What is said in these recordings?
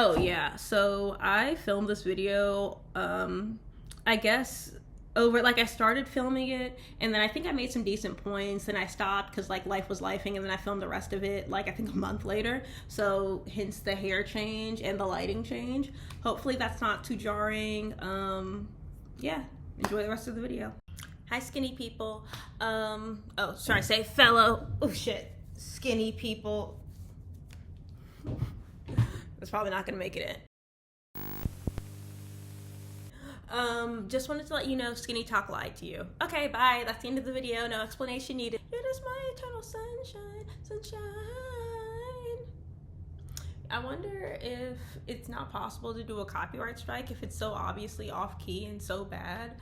Oh yeah, so I filmed this video, I guess over, like, I started filming it and then I think I made some decent points, then I stopped because like life was lifing, and then I filmed the rest of it like I think a month later, so hence the hair change and the lighting change. Hopefully that's not too jarring. Yeah, enjoy the rest of the video. Hi skinny people. Oh sorry, say fellow, oh shit, skinny people. It's probably not gonna make it in. Just wanted to let you know Skinny Talk lied to you. Okay, bye. That's the end of the video. No explanation needed. It is my eternal sunshine, sunshine. I wonder if it's not possible to do a copyright strike if it's so obviously off key and so bad.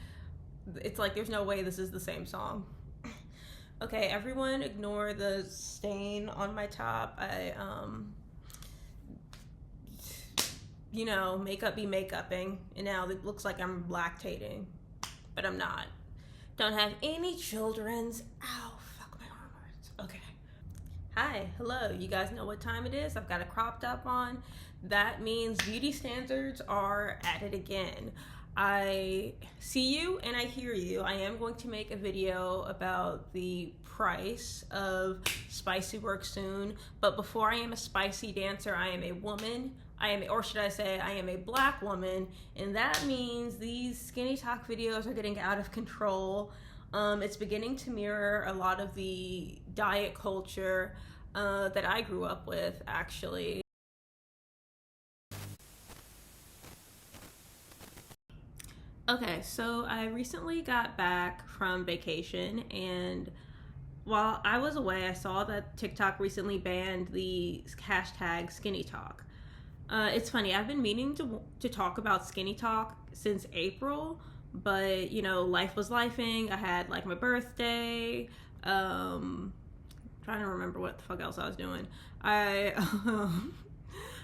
It's like there's no way this is the same song. Okay, everyone ignore the stain on my top. You know, makeup be makeuping, and now it looks like I'm lactating, but I'm not. Don't have any children's. Ow, fuck, my arm hurts. Okay. Hi, hello, you guys know what time it is? I've got a crop top on. That means beauty standards are at it again. I see you and I hear you. I am going to make a video about the price of spicy work soon, but before I am a spicy dancer, I am a woman. Or should I say, I am a black woman, and that means these skinny talk videos are getting out of control. It's beginning to mirror a lot of the diet culture that I grew up with, actually. Okay, so I recently got back from vacation, and while I was away, I saw that TikTok recently banned the hashtag skinny talk. It's funny, I've been meaning to talk about skinny talk since April, but you know, life was lifing. I had like my birthday, trying to remember what the fuck else I was doing.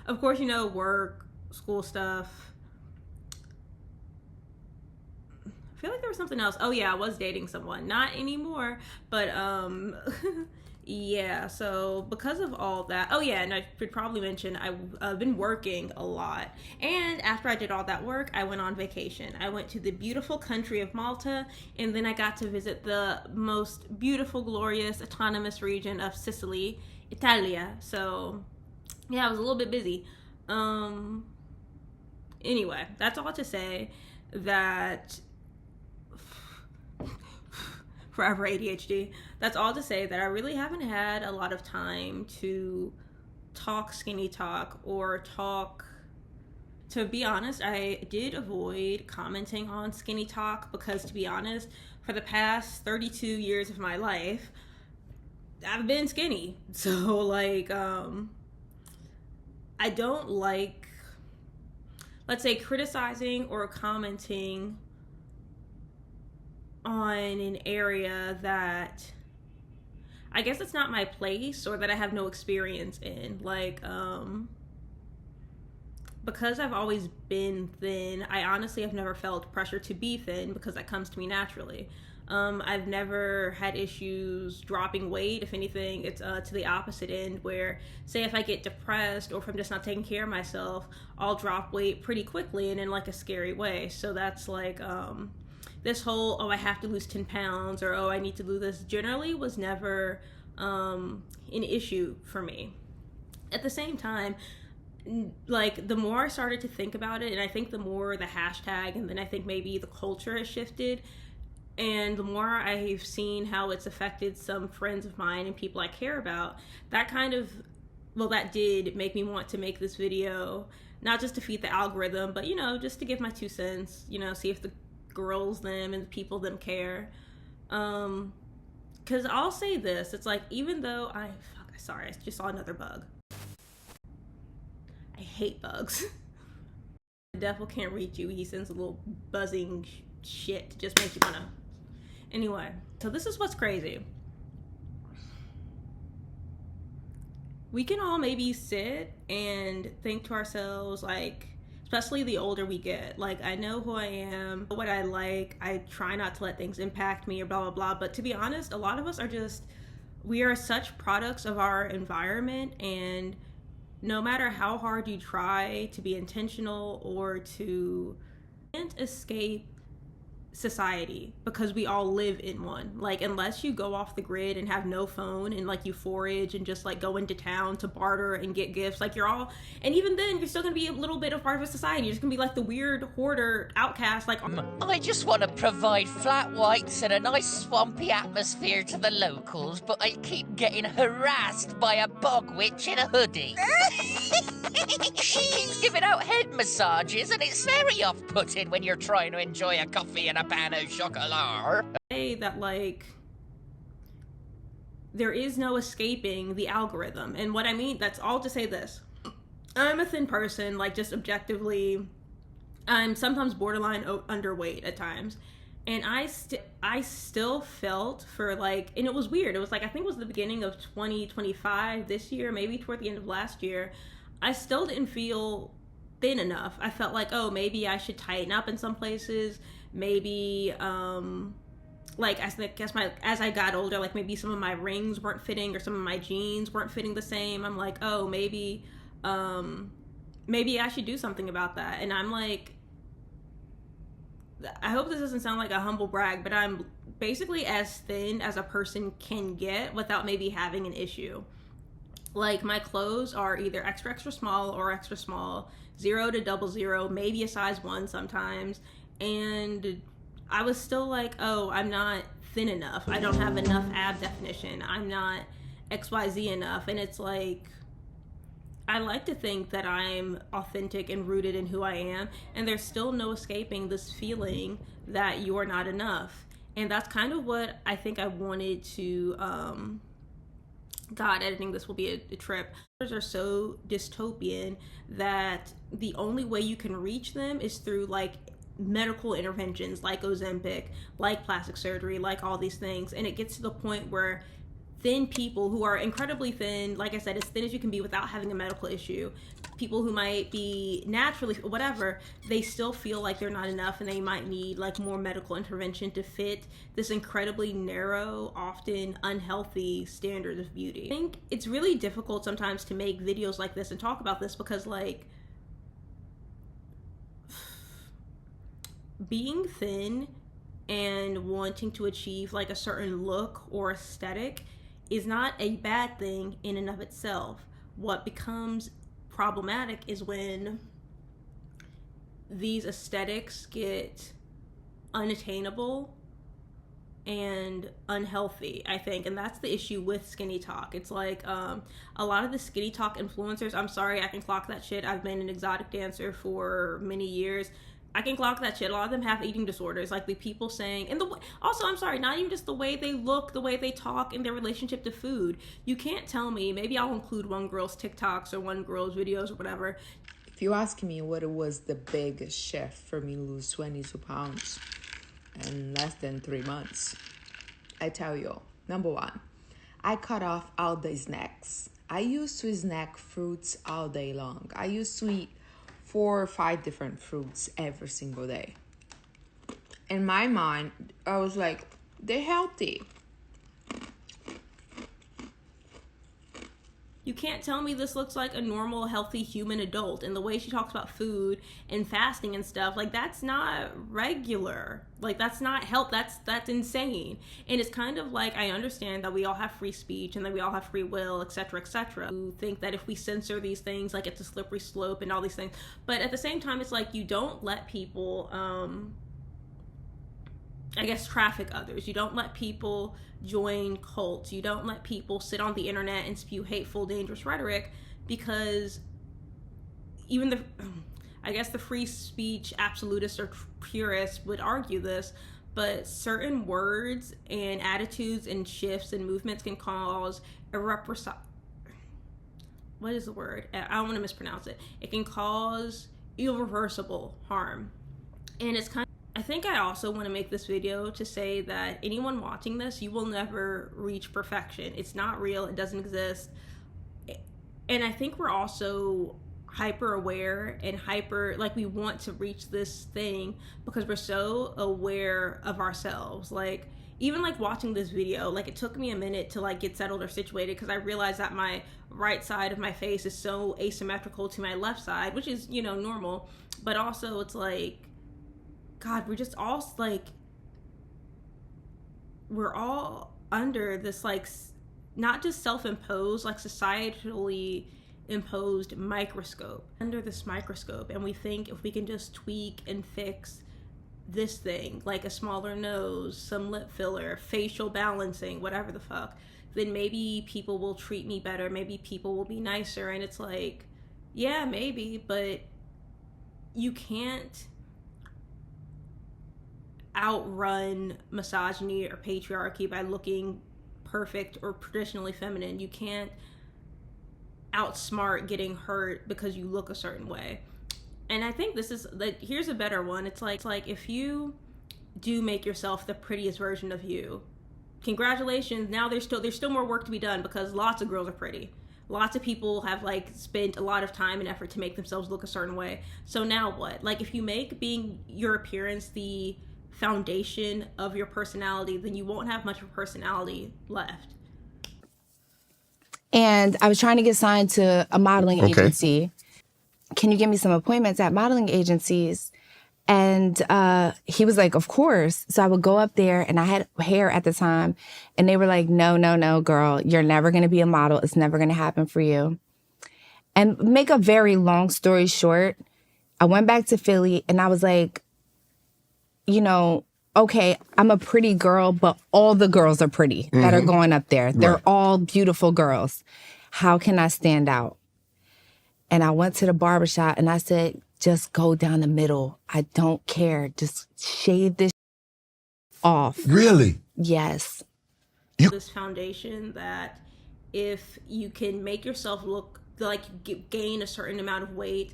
Of course, you know, work, school stuff. I feel like there was something else. Oh yeah, I was dating someone. Not anymore, but yeah, so because of all that, oh yeah, and I should probably mention I've been working a lot, and after I did all that work, I went on vacation. I went to the beautiful country of Malta, and then I got to visit the most beautiful, glorious, autonomous region of Sicily, Italia. So yeah, I was a little bit busy. Anyway, that's all to say that forever ADHD. That's all to say that I really haven't had a lot of time to talk skinny talk or talk. To be honest, I did avoid commenting on skinny talk because, to be honest, for the past 32 years of my life, I've been skinny. So like, I don't like, let's say, criticizing or commenting on an area that I guess it's not my place or that I have no experience in. Like, because I've always been thin, I honestly have never felt pressure to be thin because that comes to me naturally. I've never had issues dropping weight. If anything, it's to the opposite end, where say if I get depressed or if I'm just not taking care of myself, I'll drop weight pretty quickly and in like a scary way. So that's like, this whole, oh, I have to lose 10 pounds or, oh, I need to lose this, generally was never an issue for me. At the same time, like, the more I started to think about it, and I think the more the hashtag, and then I think maybe the culture has shifted, and the more I've seen how it's affected some friends of mine and people I care about, that kind of, well, that did make me want to make this video, not just to feed the algorithm, but, you know, just to give my 2 cents, you know, see if the girls them and the people them care. Because I'll say this, it's like, even though sorry, I just saw another bug. I hate bugs. The devil can't reach you. He sends a little buzzing shit to just make you wanna. Anyway, so this is what's crazy. We can all maybe sit and think to ourselves, like, especially the older we get, like, I know who I am, what I like, I try not to let things impact me or blah, blah, blah. But to be honest, a lot of us are just, we are such products of our environment, and no matter how hard you try to be intentional or to, can't escape society because we all live in one. Like, unless you go off the grid and have no phone and like you forage and just like go into town to barter and get gifts, like you're all, and even then you're still gonna be a little bit of part of a society. You're just gonna be like the weird hoarder outcast, like, I just want to provide flat whites and a nice swampy atmosphere to the locals, but I keep getting harassed by a bog witch in a hoodie. She keeps giving out head massages, and it's very off-putting when you're trying to enjoy a coffee and a pan au chocolat. Say that, like, there is no escaping the algorithm. And what I mean, that's all to say this. I'm a thin person, like, just objectively, I'm sometimes borderline underweight at times. And I still felt for, like, and it was weird. It was like, I think it was the beginning of 2025 this year, maybe toward the end of last year. I still didn't feel thin enough. I felt like, oh, maybe I should tighten up in some places. Maybe, like, as I got older, like, maybe some of my rings weren't fitting or some of my jeans weren't fitting the same. I'm like, oh, maybe I should do something about that. And I'm like, I hope this doesn't sound like a humble brag, but I'm basically as thin as a person can get without maybe having an issue. Like, my clothes are either extra, extra small or extra small, 0 to 00, maybe a size 1 sometimes. And I was still like, oh, I'm not thin enough. I don't have enough ab definition. I'm not XYZ enough. And it's like, I like to think that I'm authentic and rooted in who I am. And there's still no escaping this feeling that you're not enough. And that's kind of what I think I wanted to, God, editing this will be a trip. Standards are so dystopian that the only way you can reach them is through, like, medical interventions like Ozempic, like plastic surgery, like all these things. And it gets to the point where thin people who are incredibly thin, like I said, as thin as you can be without having a medical issue, people who might be naturally whatever, they still feel like they're not enough and they might need like more medical intervention to fit this incredibly narrow, often unhealthy standard of beauty. I think it's really difficult sometimes to make videos like this and talk about this because, like, being thin and wanting to achieve like a certain look or aesthetic is not a bad thing in and of itself. What becomes problematic is when these aesthetics get unattainable and unhealthy, I think. And that's the issue with skinny talk. It's like a lot of the skinny talk influencers, I'm sorry, I can clock that shit. I've been an exotic dancer for many years. I can clock that shit. A lot of them have eating disorders, like the people saying, and also, I'm sorry, not even just the way they look, the way they talk, and their relationship to food. You can't tell me, maybe I'll include one girl's TikToks or one girl's videos or whatever. If you ask me what was the biggest shift for me to lose 22 pounds in less than 3 months, I tell you, number one, I cut off all the snacks. I used to snack fruits all day long. I used to eat 4 or 5 different fruits every single day. In my mind, I was like, they're healthy. You can't tell me this looks like a normal, healthy human adult. And the way she talks about food and fasting and stuff, like, that's not regular. Like, that's not health. That's insane. And it's kind of like, I understand that we all have free speech and that we all have free will, etc., etc. You think that if we censor these things, like, it's a slippery slope and all these things. But at the same time, it's like, you don't let people, I guess, traffic others. You don't let people join cults. You don't let people sit on the internet and spew hateful, dangerous rhetoric, because even I guess the free speech absolutists or purists would argue this, but certain words and attitudes and shifts and movements can cause what is the word? I don't want to mispronounce it. It can cause irreversible harm. And it's kind of, I think I also want to make this video to say that anyone watching this, you will never reach perfection. It's not real. It doesn't exist. And I think we're also hyper aware and like, we want to reach this thing because we're so aware of ourselves. Like, even like watching this video, like it took me a minute to like get settled or situated, because I realized that my right side of my face is so asymmetrical to my left side, which is, you know, normal. But also it's like, God, we're just all like, we're all under this like not just self-imposed, like societally imposed microscope, under this microscope, and we think if we can just tweak and fix this thing, like a smaller nose, some lip filler, facial balancing, whatever the fuck, then maybe people will treat me better, maybe people will be nicer. And it's like, yeah, maybe, but you can't outrun misogyny or patriarchy by looking perfect or traditionally feminine. You can't outsmart getting hurt because you look a certain way. And I think this is like, here's a better one. It's like if you do make yourself the prettiest version of you, congratulations. Now there's still more work to be done, because lots of girls are pretty. Lots of people have like spent a lot of time and effort to make themselves look a certain way. So now what? Like, if you make being your appearance the foundation of your personality, then you won't have much of a personality left. And I was trying to get signed to a modeling agency. Can you give me some appointments at modeling agencies? And he was like, of course. So I would go up there, and I had hair at the time, and they were like, no, girl, you're never going to be a model. It's never going to happen for you. And make a very long story short, I went back to Philly, and I was like, you know, okay, I'm a pretty girl, but all the girls are pretty that are going up there. They're all beautiful girls. How can I stand out? And I went to the barbershop, and I said, just go down the middle. I don't care. Just shave this off. Really? Yes. This foundation that if you can make yourself look like gain a certain amount of weight,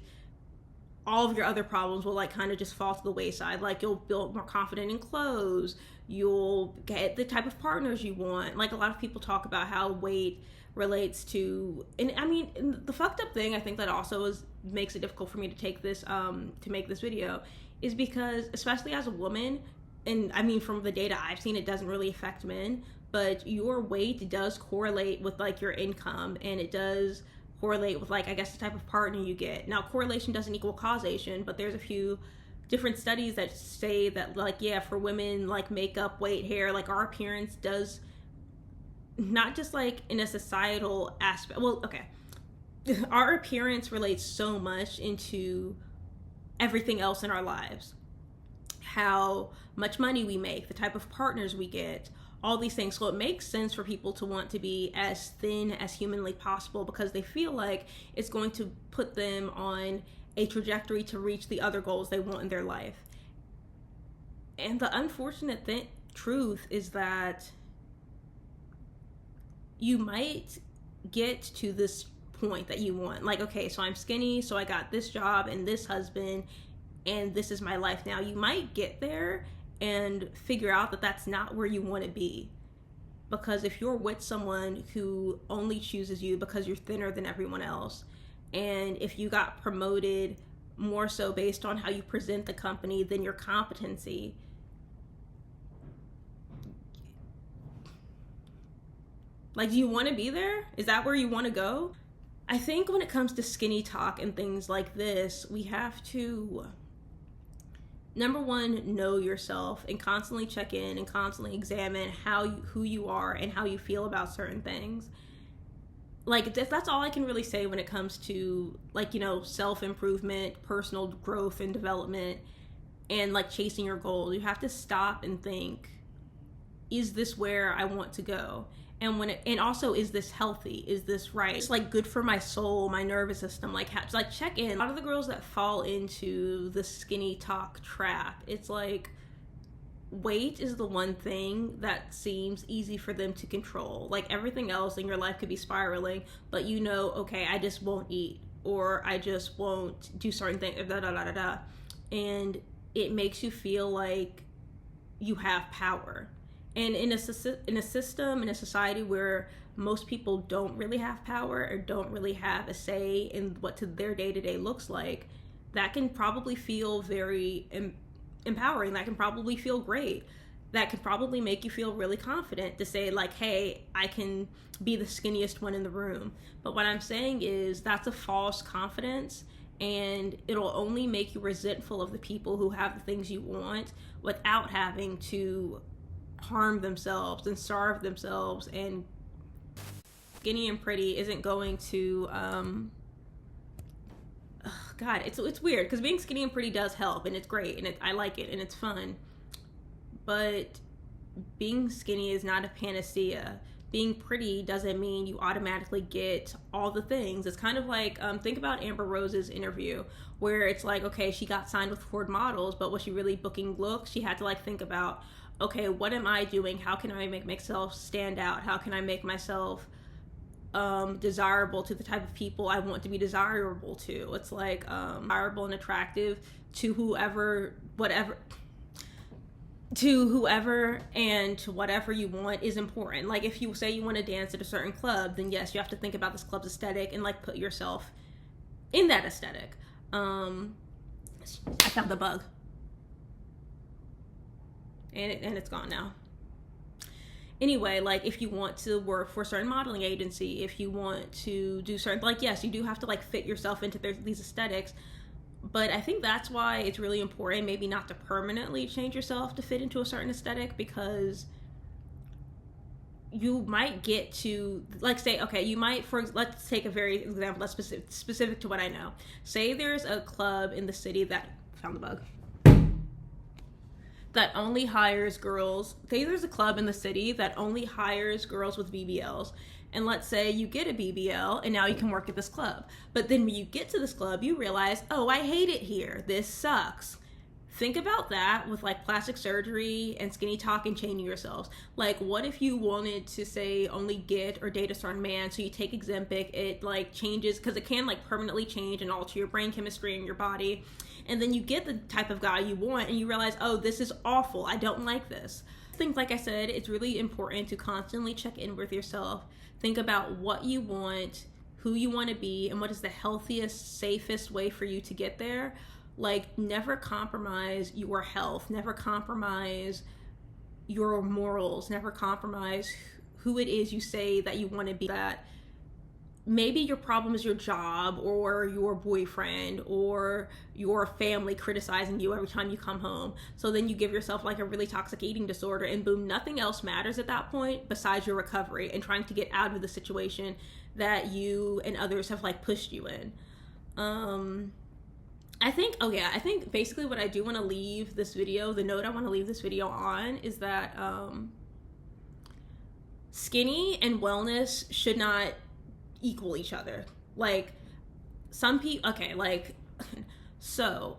all of your other problems will like kind of just fall to the wayside. Like, you'll feel more confident in clothes. You'll get the type of partners you want. Like, a lot of people talk about how weight relates to, and I mean, the fucked up thing I think that also makes it difficult for me to take this to make this video is because, especially as a woman, and I mean from the data I've seen, it doesn't really affect men, but your weight does correlate with like your income, and it does correlate with like, I guess, the type of partner you get. Now, correlation doesn't equal causation, but there's a few different studies that say that, like, yeah, for women, like makeup, weight, hair, like our appearance does, not just like in a societal aspect. Well, okay. Our appearance relates so much into everything else in our lives. How much money we make, the type of partners we get, all these things. So it makes sense for people to want to be as thin as humanly possible, because they feel like it's going to put them on a trajectory to reach the other goals they want in their life. And the unfortunate truth is that you might get to this point that you want. Like, okay, so I'm skinny, so I got this job and this husband, and this is my life now. You might get there and figure out that that's not where you want to be. Because if you're with someone who only chooses you because you're thinner than everyone else, and if you got promoted more so based on how you present the company than your competency, like, do you want to be there? Is that where you want to go? I think when it comes to skinny talk and things like this, we have to, number one, know yourself and constantly check in and constantly examine who you are and how you feel about certain things. Like, that's all I can really say when it comes to, like, you know, self-improvement, personal growth and development, and like chasing your goals. You have to stop and think, is this where I want to go? And also, is this healthy? Is this right? It's like good for my soul, my nervous system. Like, check in. A lot of the girls that fall into the skinny talk trap, it's like weight is the one thing that seems easy for them to control. Like, everything else in your life could be spiraling, but you know, okay, I just won't eat, or I just won't do certain things, and it makes you feel like you have power. And in a system, in a society where most people don't really have power or don't really have a say in what their day-to-day looks like, that can probably feel very empowering. That can probably feel great. that could probably make you feel really confident to say like, hey, I can be the skinniest one in the room. But what I'm saying is that's a false confidence, and it'll only make you resentful of the people who have the things you want without having to harm themselves and starve themselves. And skinny and pretty isn't going to God, it's weird, because being skinny and pretty does help, and it's great, and I like it, and it's fun. But being skinny is not a panacea. Being pretty doesn't mean you automatically get all the things. It's kind of like, think about Amber Rose's interview, where it's like, okay, she got signed with Ford Models, but was she really booking looks? She had to like think about, okay, what am I doing? How can I make myself stand out? How can I make myself desirable to the type of people I want to be desirable to? It's like desirable and attractive to whoever, and to whatever you want is important. Like if you say you want to dance at a certain club, then yes, you have to think about this club's aesthetic and like put yourself in that aesthetic. I found the bug, and it's gone now. Anyway, like if you want to work for a certain modeling agency, if you want to do certain, like, yes, you do have to like fit yourself into these aesthetics. But I think that's why it's really important maybe not to permanently change yourself to fit into a certain aesthetic, because you might get to, like, say, okay, you might, let's take a very example that's specific to what I know. Say there's a club in the city that, found the bug, that only hires girls. Say there's a club in the city that only hires girls with BBLs. And let's say you get a BBL and now you can work at this club. But then when you get to this club, you realize, oh, I hate it here. This sucks. Think about that with like plastic surgery and skinny talk and changing yourselves. Like, what if you wanted to say only get or date a certain man? So you take Ozempic, it like changes, because it can like permanently change and alter your brain chemistry and your body. And then you get the type of guy you want and you realize, oh, this is awful. I don't like this. Things, like I said, it's really important to constantly check in with yourself. Think about what you want, who you want to be, and what is the healthiest, safest way for you to get there. Like, never compromise your health, never compromise your morals, never compromise who it is you say that you want to be. That maybe your problem is your job or your boyfriend or your family criticizing you every time you come home. So then you give yourself like a really toxic eating disorder, and boom, nothing else matters at that point besides your recovery and trying to get out of the situation that you and others have like pushed you in. I think basically what I do want to leave this video, the note I want to leave this video on, is that skinny and wellness should not equal each other. Like, some people, okay, like, so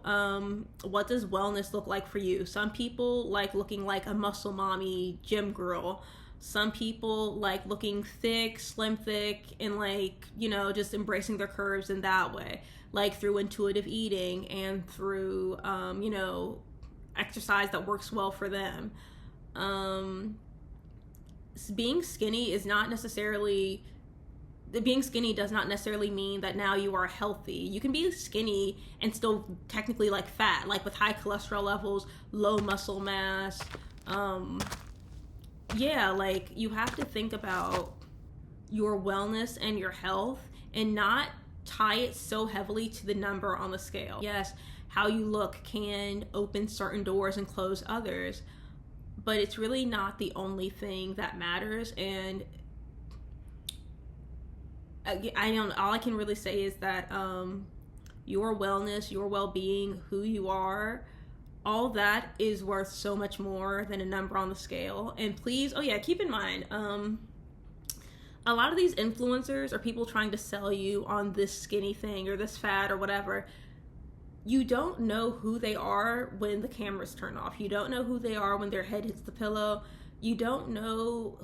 what does wellness look like for you? Some people like looking like a muscle mommy gym girl. Some people like looking thick, slim thick, and like, you know, just embracing their curves in that way, like through intuitive eating and through you know, exercise that works well for them. Being skinny does not necessarily mean that now you are healthy. You can be skinny and still technically like fat, like with high cholesterol levels, low muscle mass. Yeah, like you have to think about your wellness and your health and not tie it so heavily to the number on the scale. Yes, how you look can open certain doors and close others, but it's really not the only thing that matters. And all I can really say is that your wellness, your well-being, who you are, all that is worth so much more than a number on the scale. And please, keep in mind, a lot of these influencers are people trying to sell you on this skinny thing or this fat or whatever. You don't know who they are when the cameras turn off. You don't know who they are when their head hits the pillow. You don't know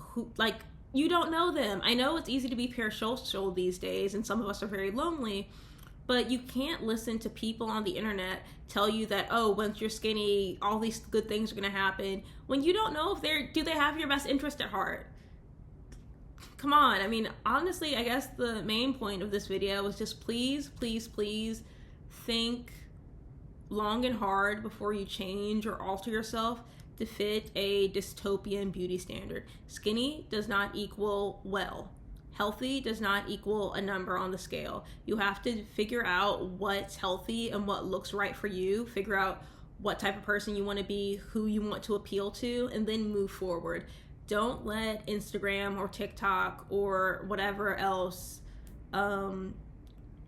you don't know them. I know it's easy to be parasocial these days, and some of us are very lonely, but you can't listen to people on the internet tell you that, oh, once you're skinny, all these good things are going to happen, when you don't know if do they have your best interest at heart. Come on. I mean, honestly, I guess the main point of this video was just please, please, please think long and hard before you change or alter yourself, to fit a dystopian beauty standard. Skinny does not equal well. Healthy does not equal a number on the scale. You have to figure out what's healthy and what looks right for you. Figure out what type of person you want to be, who you want to appeal to, and then move forward. Don't let Instagram or TikTok or whatever else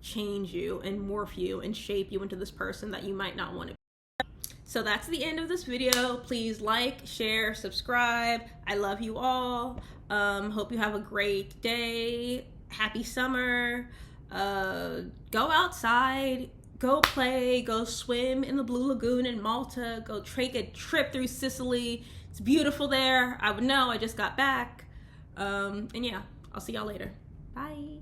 change you and morph you and shape you into this person that you might not want to be. So that's the end of this video. Please like, share, subscribe. I love you all. Hope you have a great day. Happy summer. Go outside, go play, go swim in the Blue Lagoon in Malta, go take a trip through Sicily. It's beautiful there. I would know, I just got back. And yeah, I'll see y'all later. Bye.